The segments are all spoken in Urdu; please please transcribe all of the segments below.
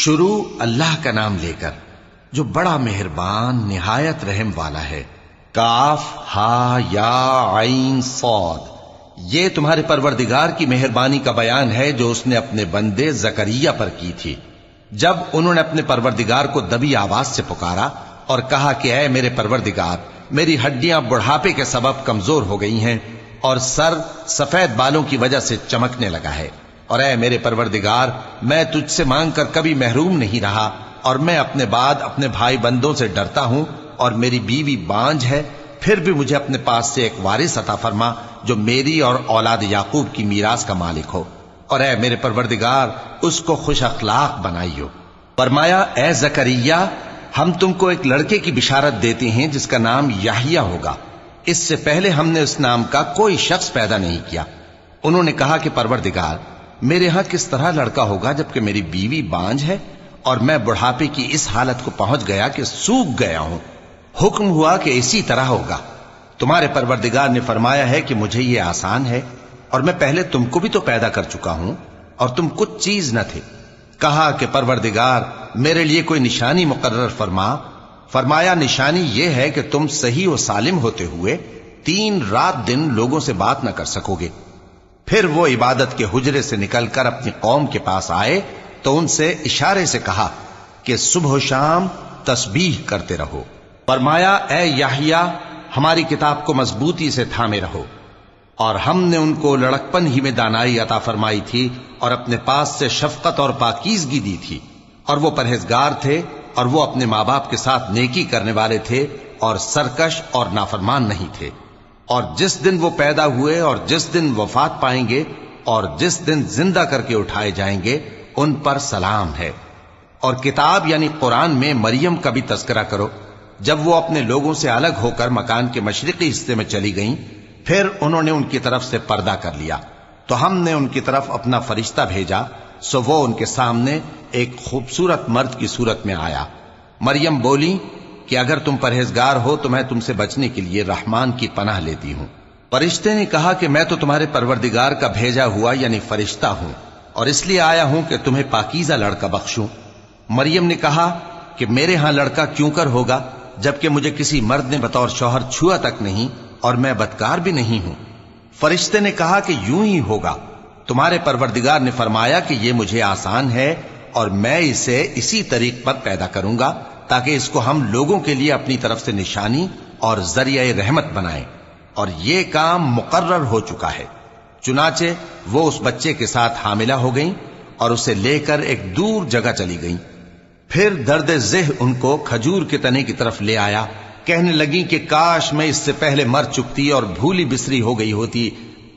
شروع اللہ کا نام لے کر جو بڑا مہربان نہایت رحم والا ہے۔ کاف ہا یا عین صاد، یہ تمہارے پروردگار کی مہربانی کا بیان ہے جو اس نے اپنے بندے زکریا پر کی تھی جب انہوں نے اپنے پروردگار کو دبی آواز سے پکارا اور کہا کہ اے میرے پروردگار، میری ہڈیاں بڑھاپے کے سبب کمزور ہو گئی ہیں اور سر سفید بالوں کی وجہ سے چمکنے لگا ہے، اور اے میرے پروردگار، میں تجھ سے مانگ کر کبھی محروم نہیں رہا، اور میں اپنے بعد اپنے بھائی بندوں سے ڈرتا ہوں، اور میری بیوی بانجھ ہے، پھر بھی مجھے اپنے پاس سے ایک وارث عطا فرما جو میری اور اولاد یعقوب کی میراث کا مالک ہو، اور اے میرے پروردگار اس کو خوش اخلاق بنائیو۔ فرمایا اے زکریا، ہم تم کو ایک لڑکے کی بشارت دیتے ہیں جس کا نام یحییٰ ہوگا، اس سے پہلے ہم نے اس نام کا کوئی شخص پیدا نہیں کیا۔ انہوں نے کہا کہ پروردگار، میرے ہاں کس طرح لڑکا ہوگا جبکہ میری بیوی بانجھ ہے اور میں بڑھاپے کی اس حالت کو پہنچ گیا کہ سوکھ گیا ہوں۔ حکم ہوا کہ اسی طرح ہوگا۔ تمہارے پروردگار نے فرمایا ہے کہ مجھے یہ آسان ہے، اور میں پہلے تم کو بھی تو پیدا کر چکا ہوں اور تم کچھ چیز نہ تھے۔ کہا کہ پروردگار میرے لیے کوئی نشانی مقرر فرما۔ فرمایا نشانی یہ ہے کہ تم صحیح و سالم ہوتے ہوئے 3 رات دن لوگوں سے بات نہ کر سکو گے۔ پھر وہ عبادت کے حجرے سے نکل کر اپنی قوم کے پاس آئے تو ان سے اشارے سے کہا کہ صبح و شام تسبیح کرتے رہو۔ فرمایا اے یحییٰ، ہماری کتاب کو مضبوطی سے تھامے رہو، اور ہم نے ان کو لڑکپن ہی میں دانائی عطا فرمائی تھی اور اپنے پاس سے شفقت اور پاکیزگی دی تھی، اور وہ پرہیزگار تھے اور وہ اپنے ماں باپ کے ساتھ نیکی کرنے والے تھے اور سرکش اور نافرمان نہیں تھے۔ اور جس دن وہ پیدا ہوئے اور جس دن وفات پائیں گے اور جس دن زندہ کر کے اٹھائے جائیں گے ان پر سلام ہے۔ اور کتاب یعنی قرآن میں مریم کا بھی تذکرہ کرو، جب وہ اپنے لوگوں سے الگ ہو کر مکان کے مشرقی حصے میں چلی گئیں، پھر انہوں نے ان کی طرف سے پردہ کر لیا تو ہم نے ان کی طرف اپنا فرشتہ بھیجا، سو وہ ان کے سامنے ایک خوبصورت مرد کی صورت میں آیا۔ مریم بولی کہ اگر تم پرہیزگار ہو تو میں تم سے بچنے کے لیے رحمان کی پناہ لیتی ہوں۔ فرشتے نے کہا کہ میں تو تمہارے پروردگار کا بھیجا ہوا یعنی فرشتہ ہوں، اور اس لیے آیا ہوں کہ تمہیں پاکیزہ لڑکا بخشوں۔ مریم نے کہا کہ میرے ہاں لڑکا کیوں کر ہوگا جبکہ مجھے کسی مرد نے بطور شوہر چھوا تک نہیں اور میں بدکار بھی نہیں ہوں۔ فرشتے نے کہا کہ یوں ہی ہوگا۔ تمہارے پروردگار نے فرمایا کہ یہ مجھے آسان ہے اور میں اسے اسی طریق پر پیدا کروں گا تاکہ اس کو ہم لوگوں کے لیے اپنی طرف سے نشانی اور ذریعہ رحمت بنائیں، اور یہ کام مقرر ہو چکا ہے۔ چنانچہ وہ اس بچے کے ساتھ حاملہ ہو گئیں اور اسے لے کر ایک دور جگہ چلی گئیں۔ پھر درد ذہ ان کو کھجور کے تنے کی طرف لے آیا، کہنے لگی کہ کاش میں اس سے پہلے مر چکتی اور بھولی بسری ہو گئی ہوتی۔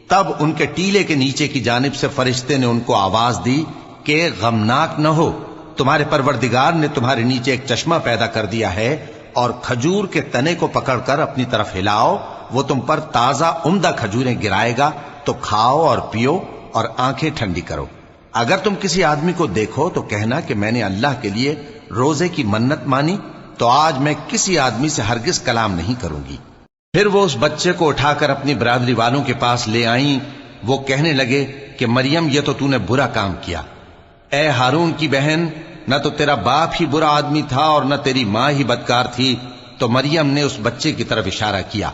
تب ان کے ٹیلے کے نیچے کی جانب سے فرشتے نے ان کو آواز دی کہ غمناک نہ ہو، تمہارے پروردگار نے تمہارے نیچے ایک چشمہ پیدا کر دیا ہے، اور کھجور کے تنے کو پکڑ کر اپنی طرف ہلاؤ، وہ تم پر تازہ عمدہ کھجوریں گرائے گا، تو کھاؤ اور پیو اور آنکھیں ٹھنڈی کرو۔ اگر تم کسی آدمی کو دیکھو تو کہنا کہ میں نے اللہ کے لیے روزے کی منت مانی، تو آج میں کسی آدمی سے ہرگز کلام نہیں کروں گی۔ پھر وہ اس بچے کو اٹھا کر اپنی برادری والوں کے پاس لے آئیں۔ وہ کہنے لگے کہ مریم یہ تو نے برا کام کیا۔ اے ہارون کی بہن، نہ تو تیرا باپ ہی برا آدمی تھا اور نہ تیری ماں ہی بدکار تھی۔ تو مریم نے اس بچے کی طرف اشارہ کیا۔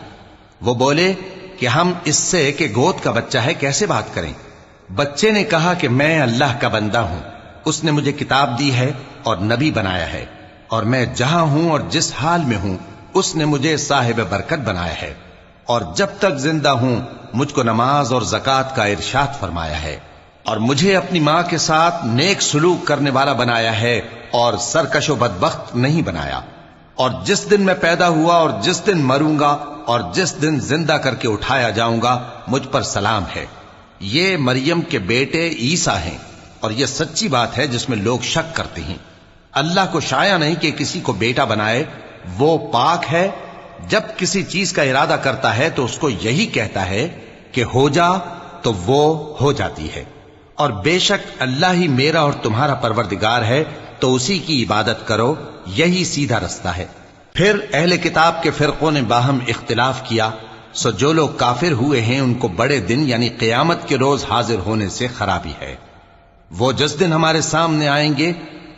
وہ بولے کہ ہم اس سے کہ گود کا بچہ ہے کیسے بات کریں؟ بچے نے کہا کہ میں اللہ کا بندہ ہوں، اس نے مجھے کتاب دی ہے اور نبی بنایا ہے، اور میں جہاں ہوں اور جس حال میں ہوں اس نے مجھے صاحب برکت بنایا ہے، اور جب تک زندہ ہوں مجھ کو نماز اور زکوٰۃ کا ارشاد فرمایا ہے، اور مجھے اپنی ماں کے ساتھ نیک سلوک کرنے والا بنایا ہے اور سرکش و بدبخت نہیں بنایا، اور جس دن میں پیدا ہوا اور جس دن مروں گا اور جس دن زندہ کر کے اٹھایا جاؤں گا مجھ پر سلام ہے۔ یہ مریم کے بیٹے عیسیٰ ہیں، اور یہ سچی بات ہے جس میں لوگ شک کرتے ہیں۔ اللہ کو شایع نہیں کہ کسی کو بیٹا بنائے، وہ پاک ہے۔ جب کسی چیز کا ارادہ کرتا ہے تو اس کو یہی کہتا ہے کہ ہو جا، تو وہ ہو جاتی ہے۔ اور بے شک اللہ ہی میرا اور تمہارا پروردگار ہے، تو اسی کی عبادت کرو، یہی سیدھا رستہ ہے۔ پھر اہل کتاب کے فرقوں نے باہم اختلاف کیا، سو جو لوگ کافر ہوئے ہیں ان کو بڑے دن یعنی قیامت کے روز حاضر ہونے سے خرابی ہے۔ وہ جس دن ہمارے سامنے آئیں گے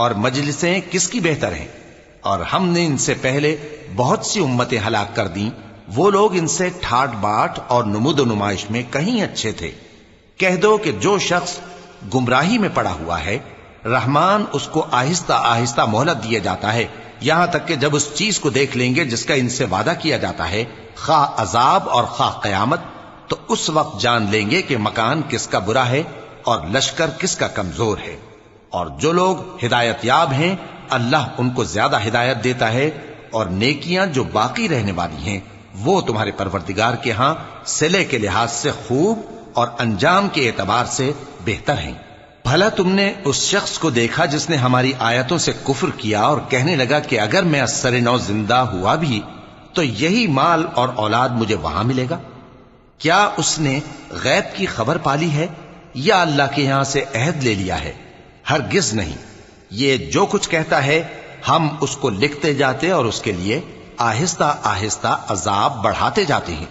اور مجلسیں کس کی بہتر ہیں؟ اور ہم نے ان سے پہلے بہت سی امتیں ہلاک کر دیں، وہ لوگ ان سے ٹھاٹ باٹ اور نمود و نمائش میں کہیں اچھے تھے۔ کہہ دو کہ جو شخص گمراہی میں پڑا ہوا ہے، رحمان اس کو آہستہ آہستہ مہلت دیا جاتا ہے، یہاں تک کہ جب اس چیز کو دیکھ لیں گے جس کا ان سے وعدہ کیا جاتا ہے، خواہ عذاب اور خواہ قیامت، تو اس وقت جان لیں گے کہ مکان کس کا برا ہے اور لشکر کس کا کمزور ہے۔ اور جو لوگ ہدایت یاب ہیں اللہ ان کو زیادہ ہدایت دیتا ہے، اور نیکیاں جو باقی رہنے والی ہیں وہ تمہارے پروردگار کے ہاں صلے کے لحاظ سے خوب اور انجام کے اعتبار سے بہتر ہیں۔ بھلا تم نے اس شخص کو دیکھا جس نے ہماری آیتوں سے کفر کیا اور کہنے لگا کہ اگر میں ازسر نو زندہ ہوا بھی تو یہی مال اور اولاد مجھے وہاں ملے گا؟ کیا اس نے غیب کی خبر پالی ہے یا اللہ کے یہاں سے عہد لے لیا ہے؟ ہرگز نہیں، یہ جو کچھ کہتا ہے ہم اس کو لکھتے جاتے اور اس کے لیے آہستہ آہستہ عذاب بڑھاتے جاتے ہیں،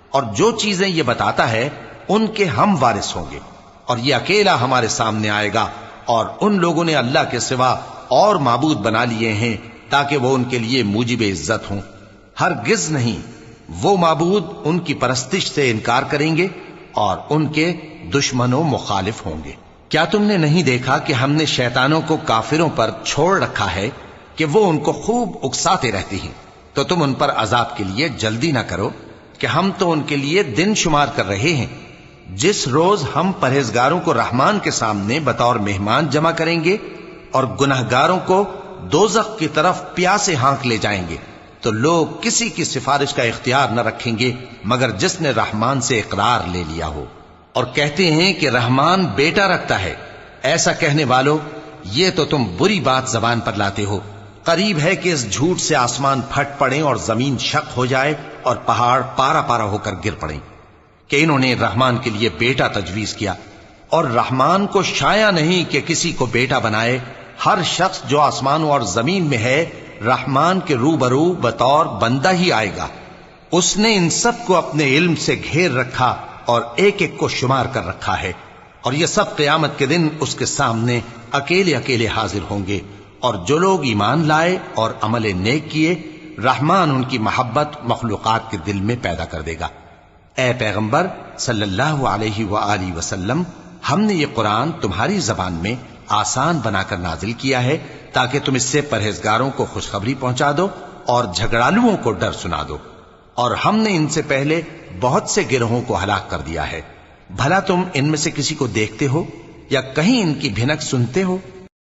اور جو چیزیں یہ بتاتا ہے ان کے ہم وارث ہوں گے، اور یہ اکیلا ہمارے سامنے آئے گا، اور ان لوگوں نے اللہ کے سوا اور معبود بنا لیے ہیں تاکہ وہ ان کے لیے موجب عزت ہوں۔ ہرگز نہیں، وہ معبود ان کی پرستش سے انکار کریں گے اور ان کے دشمن و مخالف ہوں گے۔ کیا تم نے نہیں دیکھا کہ ہم نے شیطانوں کو کافروں پر چھوڑ رکھا ہے کہ وہ ان کو خوب اکساتے رہتی ہیں؟ تو تم ان پر عذاب کے لیے جلدی نہ کرو کہ ہم تو ان کے لیے دن شمار کر رہے ہیں۔ جس روز ہم پرہیزگاروں کو رحمان کے سامنے بطور مہمان جمع کریں گے اور گناہگاروں کو دوزخ کی طرف پیاسے ہانک لے جائیں گے، تو لوگ کسی کی سفارش کا اختیار نہ رکھیں گے مگر جس نے رحمان سے اقرار لے لیا ہو۔ اور کہتے ہیں کہ رحمان بیٹا رکھتا ہے۔ ایسا کہنے والوں، یہ تو تم بری بات زبان پر لاتے ہو۔ قریب ہے کہ اس جھوٹ سے آسمان پھٹ پڑیں اور زمین شق ہو جائے اور پہاڑ پارا پارا ہو کر گر پڑیں کہ انہوں نے رحمان کے لیے بیٹا تجویز کیا، اور رحمان کو شایع نہیں کہ کسی کو بیٹا بنائے۔ ہر شخص جو آسمانوں اور زمین میں ہے رحمان کے روبرو بطور بندہ ہی آئے گا۔ اس نے ان سب کو اپنے علم سے گھیر رکھا اور ایک ایک کو شمار کر رکھا ہے، اور یہ سب قیامت کے دن اس کے سامنے اکیلے اکیلے حاضر ہوں گے۔ اور جو لوگ ایمان لائے اور عمل نیک کیے، رحمان ان کی محبت مخلوقات کے دل میں پیدا کر دے گا۔ اے پیغمبر صلی اللہ علیہ وآلہ وسلم، ہم نے یہ قرآن تمہاری زبان میں آسان بنا کر نازل کیا ہے تاکہ تم اس سے پرہیزگاروں کو خوشخبری پہنچا دو اور جھگڑالوؤں کو ڈر سنا دو۔ اور ہم نے ان سے پہلے بہت سے گروہوں کو ہلاک کر دیا ہے۔ بھلا تم ان میں سے کسی کو دیکھتے ہو یا کہیں ان کی بھنک سنتے ہو؟